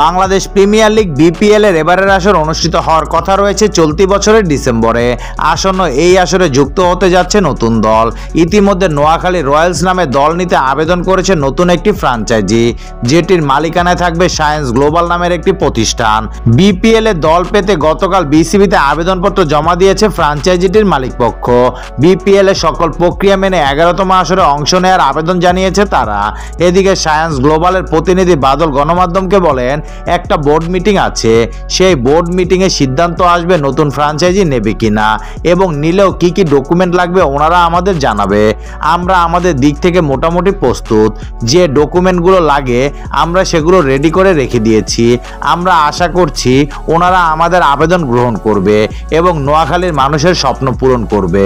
Bangladesh premier league BPL এর এবারের আসর অনুষ্ঠিত হওয়ার কথা রয়েছে চলতি বছরের ডিসেম্বরে। আসন্ন এই আসরে যুক্ত হতে যাচ্ছে নতুন দল। ইতিমধ্যে নোয়াখালী রয়্যালস নামে দল নিতে আবেদন করেছে নতুন একটি ফ্র্যাঞ্চাইজি, যেটির মালিকানায় থাকবে সায়েন্স গ্লোবাল নামের একটি প্রতিষ্ঠান। বিপিএল এ দল পেতে গতকাল বিসিবিতে আবেদনপত্র জমা দিয়েছে ফ্র্যাঞ্চাইজিটির মালিকপক্ষ। বিপিএল এর সকল প্রক্রিয়া মেনে 11তম আসরে অংশ নেওয়ার আবেদন জানিয়েছে তারা। এদিকে সায়েন্স গ্লোবালের প্রতিনিধি বাদল গণমাধ্যমকে বলেন, একটা বোর্ড মিটিং আছে, সেই বোর্ড মিটিংয়ে সিদ্ধান্ত আসবে নতুন ফ্র্যাঞ্চাইজি নেবে কিনা এবং নিলেও কি কি ডকুমেন্ট লাগবে ওনারা আমাদের জানাবে। আমরা আমাদের দিক থেকে মোটামুটি প্রস্তুত, যে ডকুমেন্টগুলো লাগে আমরা সেগুলো রেডি করে রেখে দিয়েছি। আমরা আশা করছি ওনারা আমাদের আবেদন গ্রহণ করবে এবং নোয়াখালীর মানুষের স্বপ্ন পূরণ করবে।